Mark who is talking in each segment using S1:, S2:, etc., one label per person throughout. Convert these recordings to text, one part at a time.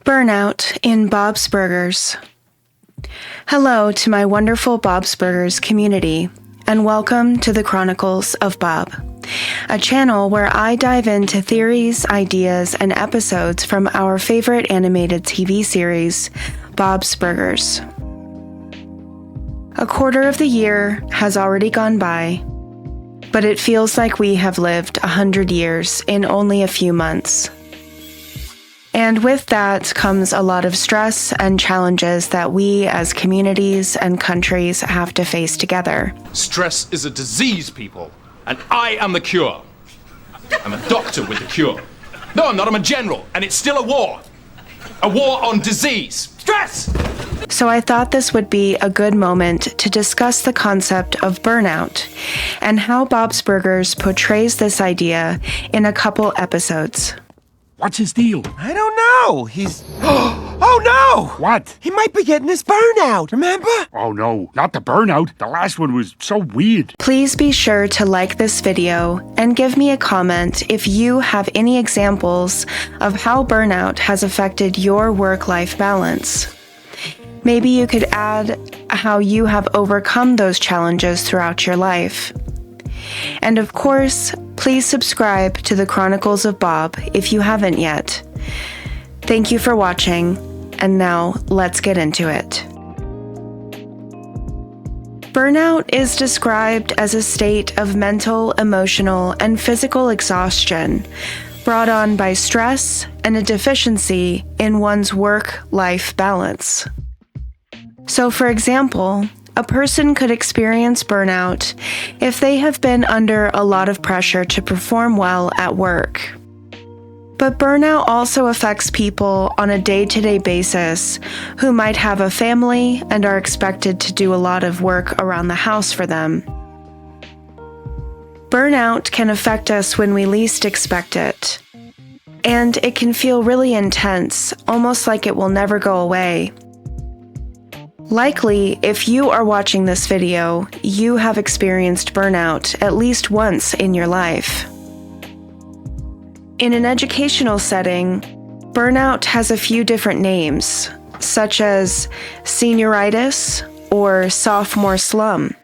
S1: Burnout in Bob's Burgers. Hello to my wonderful Bob's Burgers community, and welcome to the Chronicles of Bob, a channel where I dive into theories, ideas, and episodes from our favorite animated TV series, Bob's Burgers. A quarter of the year has already gone by, but it feels like we have lived 100 years in only a few months. And with that comes a lot of stress and challenges that we as communities and countries have to face together.
S2: Stress is a disease, people, and I am the cure. I'm a doctor with the cure. No, I'm not. I'm a general, and it's still a war. A war on disease. Stress!
S1: So I thought this would be a good moment to discuss the concept of burnout and how Bob's Burgers portrays this idea in a couple episodes.
S3: What's his deal?
S4: I don't know. He's... Oh, no!
S3: What?
S4: He might be getting his burnout, remember?
S3: Oh, no. Not the burnout. The last one was so weird.
S1: Please be sure to like this video and give me a comment if you have any examples of how burnout has affected your work-life balance. Maybe you could add how you have overcome those challenges throughout your life. And of course, please subscribe to the Chronicles of Bob if you haven't yet. Thank you for watching, and now let's get into it. Burnout is described as a state of mental, emotional, and physical exhaustion brought on by stress and a deficiency in one's work-life balance. So, for example, a person could experience burnout if they have been under a lot of pressure to perform well at work. But burnout also affects people on a day-to-day basis who might have a family and are expected to do a lot of work around the house for them. Burnout can affect us when we least expect it, and it can feel really intense, almost like it will never go away. Likely, if you are watching this video, you have experienced burnout at least once in your life. In an educational setting, burnout has a few different names, such as senioritis or sophomore slump.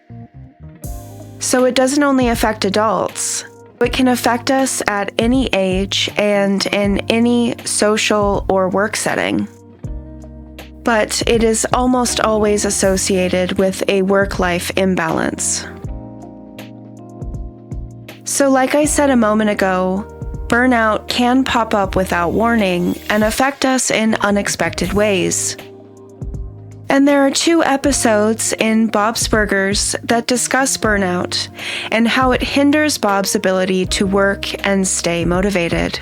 S1: So it doesn't only affect adults, it can affect us at any age and in any social or work setting. But it is almost always associated with a work-life imbalance. So like I said a moment ago, burnout can pop up without warning and affect us in unexpected ways. And there are 2 episodes in Bob's Burgers that discuss burnout and how it hinders Bob's ability to work and stay motivated.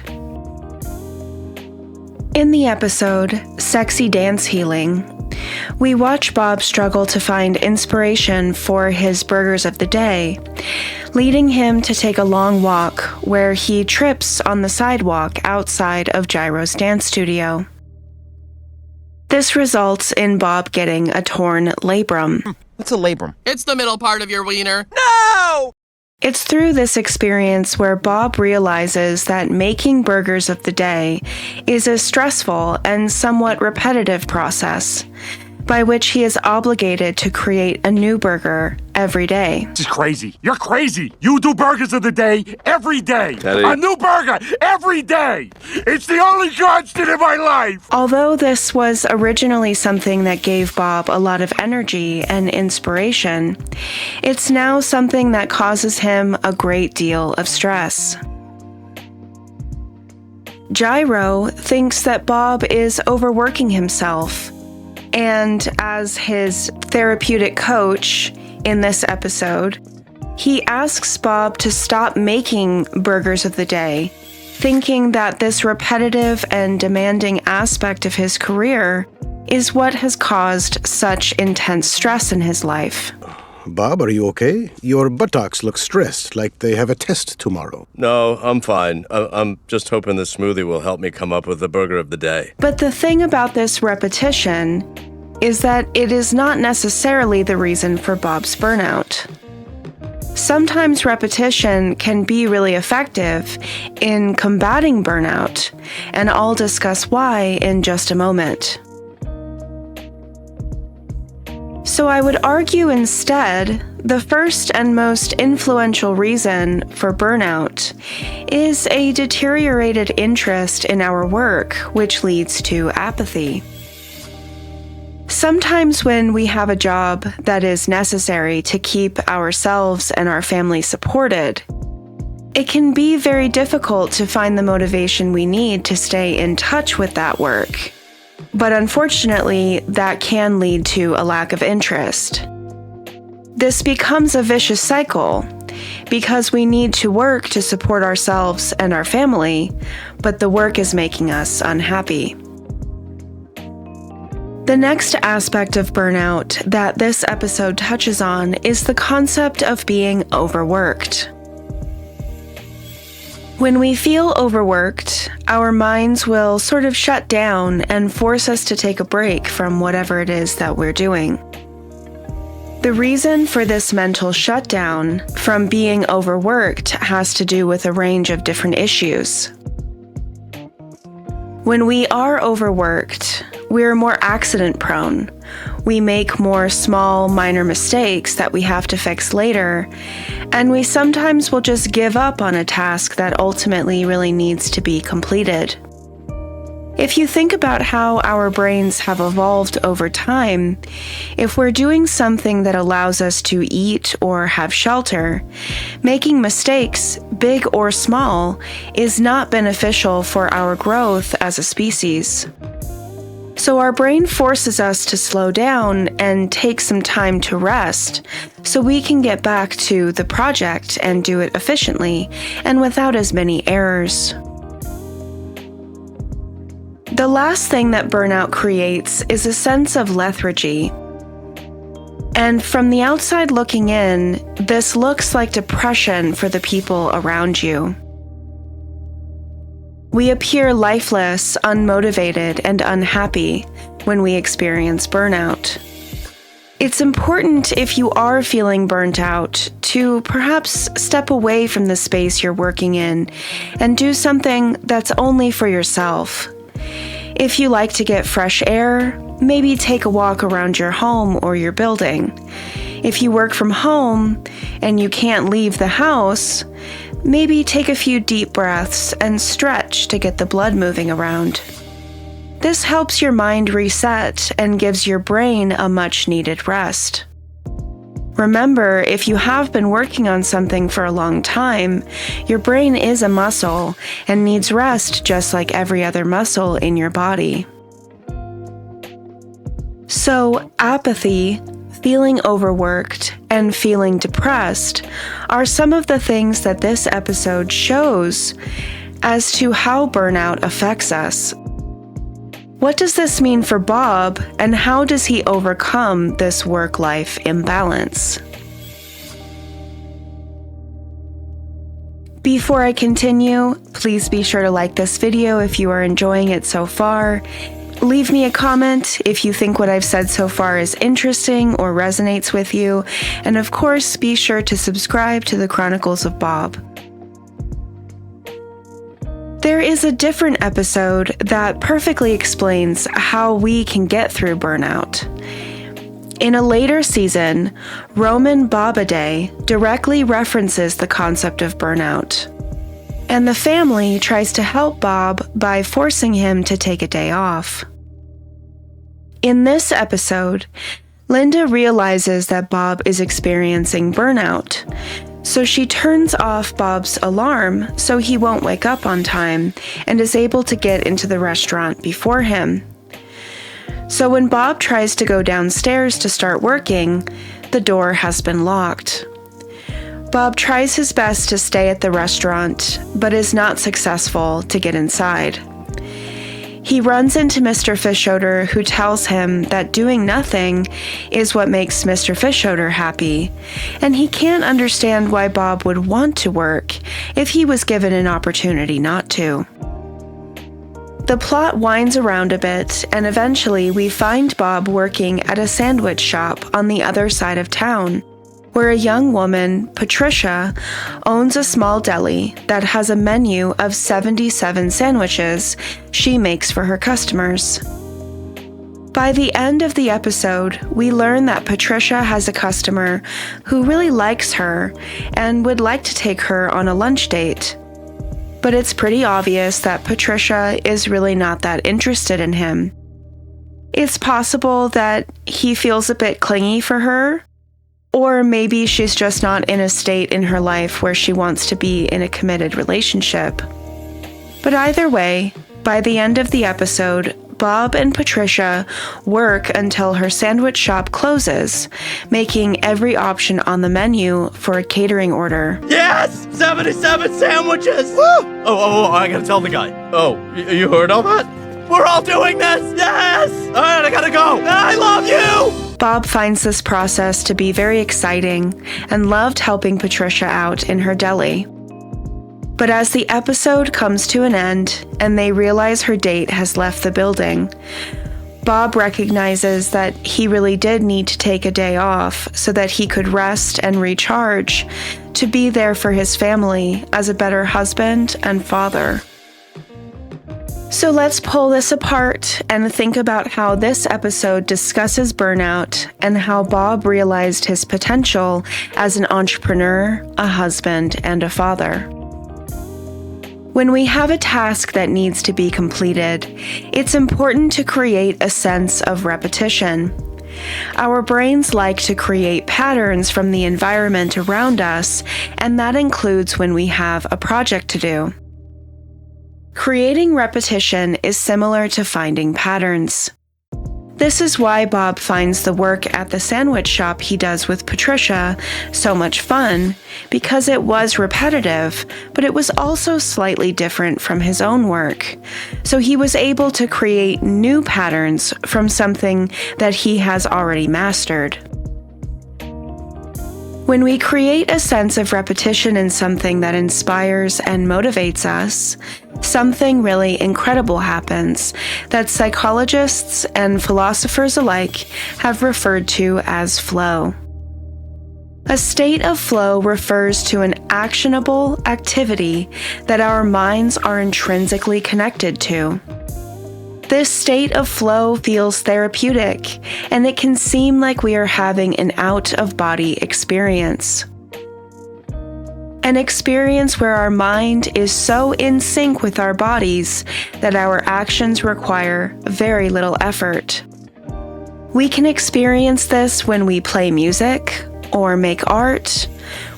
S1: In the episode, Sexy Dance Healing, we watch Bob struggle to find inspiration for his burgers of the day, leading him to take a long walk where he trips on the sidewalk outside of Gyro's dance studio. This results in Bob getting a torn labrum.
S4: What's a labrum?
S5: It's the middle part of your wiener.
S4: No!
S1: It's through this experience where Bob realizes that making burgers of the day is a stressful and somewhat repetitive process, by which he is obligated to create a new burger every day.
S3: This is crazy. You're crazy. You do burgers of the day every day.
S6: Teddy.
S3: A new burger every day. It's the only constant in my life.
S1: Although this was originally something that gave Bob a lot of energy and inspiration, it's now something that causes him a great deal of stress. Gyro thinks that Bob is overworking himself, and as his therapeutic coach in this episode, he asks Bob to stop making burgers of the day, thinking that this repetitive and demanding aspect of his career is what has caused such intense stress in his life.
S6: Bob, are you okay? Your buttocks look stressed, like they have a test tomorrow.
S7: No, I'm fine. I'm just hoping this smoothie will help me come up with the burger of the day.
S1: But the thing about this repetition is that it is not necessarily the reason for Bob's burnout. Sometimes repetition can be really effective in combating burnout, and I'll discuss why in just a moment. So I would argue instead, the first and most influential reason for burnout is a deteriorated interest in our work, which leads to apathy. Sometimes when we have a job that is necessary to keep ourselves and our family supported, it can be very difficult to find the motivation we need to stay in touch with that work. But unfortunately, that can lead to a lack of interest. This becomes a vicious cycle because we need to work to support ourselves and our family, but the work is making us unhappy. The next aspect of burnout that this episode touches on is the concept of being overworked. When we feel overworked, our minds will sort of shut down and force us to take a break from whatever it is that we're doing. The reason for this mental shutdown from being overworked has to do with a range of different issues. When we are overworked, we're more accident-prone. We make more small, minor mistakes that we have to fix later, and we sometimes will just give up on a task that ultimately really needs to be completed. If you think about how our brains have evolved over time, if we're doing something that allows us to eat or have shelter, making mistakes, big or small, is not beneficial for our growth as a species. So our brain forces us to slow down and take some time to rest so we can get back to the project and do it efficiently and without as many errors. The last thing that burnout creates is a sense of lethargy. And from the outside looking in, this looks like depression for the people around you. We appear lifeless, unmotivated, and unhappy when we experience burnout. It's important, if you are feeling burnt out, to perhaps step away from the space you're working in and do something that's only for yourself. If you like to get fresh air, maybe take a walk around your home or your building. If you work from home and you can't leave the house, maybe take a few deep breaths and stretch to get the blood moving around. This helps your mind reset and gives your brain a much-needed rest. Remember, if you have been working on something for a long time, your brain is a muscle and needs rest just like every other muscle in your body. So, apathy, feeling overworked, and feeling depressed are some of the things that this episode shows as to how burnout affects us. What does this mean for Bob, and how does he overcome this work-life imbalance? Before I continue, please be sure to like this video if you are enjoying it so far. Leave me a comment if you think what I've said so far is interesting or resonates with you, and of course, be sure to subscribe to the Chronicles of Bob. There is a different episode that perfectly explains how we can get through burnout. In a later season, Roman Bobaday directly references the concept of burnout, and the family tries to help Bob by forcing him to take a day off. In this episode, Linda realizes that Bob is experiencing burnout, so she turns off Bob's alarm so he won't wake up on time and is able to get into the restaurant before him. So when Bob tries to go downstairs to start working, the door has been locked. Bob tries his best to stay at the restaurant, but is not successful to get inside. He runs into Mr. Fischoeder, who tells him that doing nothing is what makes Mr. Fischoeder happy, and he can't understand why Bob would want to work if he was given an opportunity not to. The plot winds around a bit, and eventually we find Bob working at a sandwich shop on the other side of town. where a young woman, Patricia, owns a small deli that has a menu of 77 sandwiches she makes for her customers. By the end of the episode, we learn that Patricia has a customer who really likes her and would like to take her on a lunch date. But it's pretty obvious that Patricia is really not that interested in him. It's possible that he feels a bit clingy for her, or maybe she's just not in a state in her life where she wants to be in a committed relationship. But either way, by the end of the episode, Bob and Patricia work until her sandwich shop closes, making every option on the menu for a catering order.
S7: Yes! 77 sandwiches! Woo! Oh, I gotta tell the guy. Oh, you heard all that? We're all doing this! Yes! Alright, I gotta go! I love you!
S1: Bob finds this process to be very exciting and loved helping Patricia out in her deli. But as the episode comes to an end and they realize her date has left the building, Bob recognizes that he really did need to take a day off so that he could rest and recharge to be there for his family as a better husband and father. So let's pull this apart and think about how this episode discusses burnout and how Bob realized his potential as an entrepreneur, a husband, and a father. When we have a task that needs to be completed, it's important to create a sense of repetition. Our brains like to create patterns from the environment around us, and that includes when we have a project to do. Creating repetition is similar to finding patterns. This is why Bob finds the work at the sandwich shop he does with Patricia so much fun, because it was repetitive, but it was also slightly different from his own work. So he was able to create new patterns from something that he has already mastered. When we create a sense of repetition in something that inspires and motivates us, something really incredible happens that psychologists and philosophers alike have referred to as flow. A state of flow refers to an actionable activity that our minds are intrinsically connected to. This state of flow feels therapeutic, and it can seem like we are having an out-of-body experience. An experience where our mind is so in sync with our bodies that our actions require very little effort. We can experience this when we play music or make art,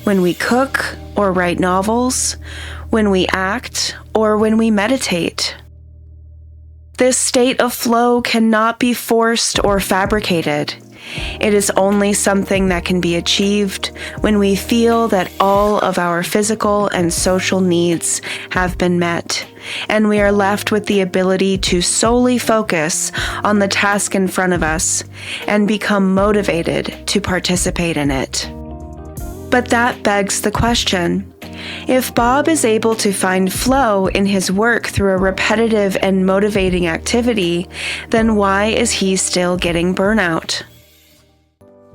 S1: when we cook or write novels, when we act, or when we meditate. This state of flow cannot be forced or fabricated. It is only something that can be achieved when we feel that all of our physical and social needs have been met, and we are left with the ability to solely focus on the task in front of us and become motivated to participate in it. But that begs the question: if Bob is able to find flow in his work through a repetitive and motivating activity, then why is he still getting burnout?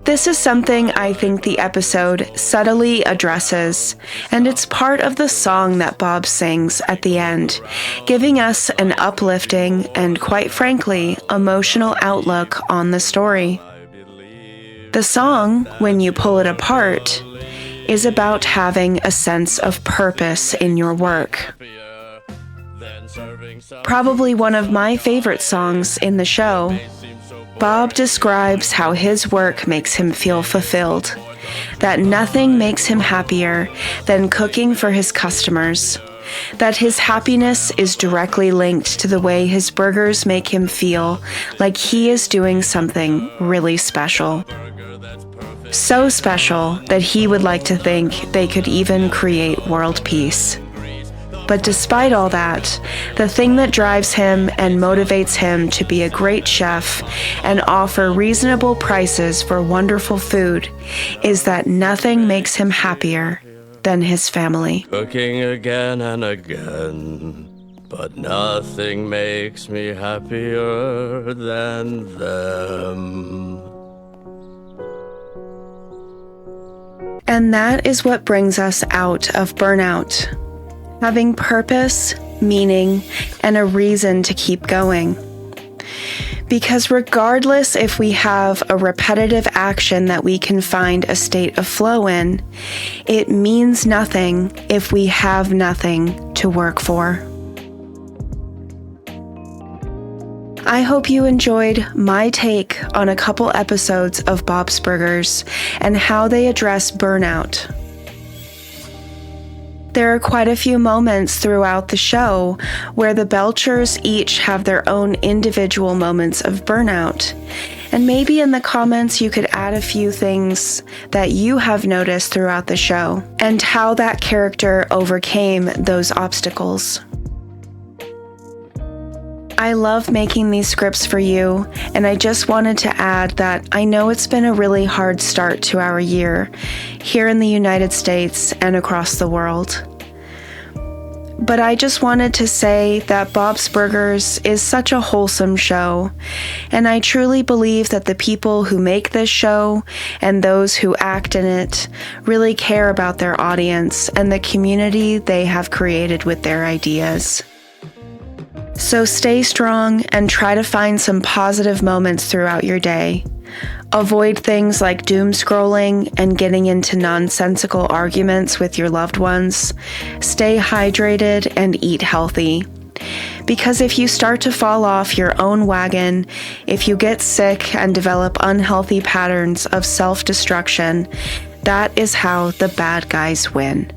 S1: This is something I think the episode subtly addresses, and it's part of the song that Bob sings at the end, giving us an uplifting and, quite frankly, emotional outlook on the story. The song, when you pull it apart, is about having a sense of purpose in your work. Probably one of my favorite songs in the show, Bob describes how his work makes him feel fulfilled, that nothing makes him happier than cooking for his customers, that his happiness is directly linked to the way his burgers make him feel like he is doing something really special. So special that he would like to think they could even create world peace. But despite all that, the thing that drives him and motivates him to be a great chef and offer reasonable prices for wonderful food is that nothing makes him happier than his family.
S7: Cooking again and again, but nothing makes me happier than them.
S1: And that is what brings us out of burnout. Having purpose, meaning, and a reason to keep going. Because regardless if we have a repetitive action that we can find a state of flow in, it means nothing if we have nothing to work for. I hope you enjoyed my take on a couple episodes of Bob's Burgers and how they address burnout. There are quite a few moments throughout the show where the Belchers each have their own individual moments of burnout. And maybe in the comments you could add a few things that you have noticed throughout the show and how that character overcame those obstacles. I love making these scripts for you, and I just wanted to add that I know it's been a really hard start to our year here in the United States and across the world. But I just wanted to say that Bob's Burgers is such a wholesome show, and I truly believe that the people who make this show and those who act in it really care about their audience and the community they have created with their ideas. So stay strong and try to find some positive moments throughout your day. Avoid things like doom scrolling and getting into nonsensical arguments with your loved ones. Stay hydrated and eat healthy. Because if you start to fall off your own wagon, if you get sick and develop unhealthy patterns of self-destruction, that is how the bad guys win.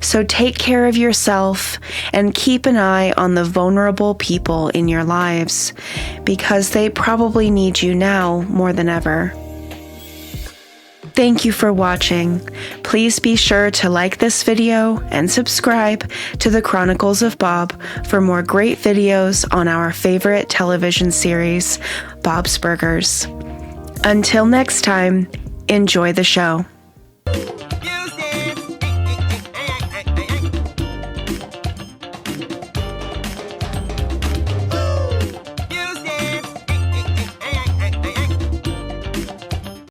S1: So take care of yourself and keep an eye on the vulnerable people in your lives, because they probably need you now more than ever. Thank you for watching. Please be sure to like this video and subscribe to the Chronicles of Bob for more great videos on our favorite television series, Bob's Burgers. Until next time, enjoy the show.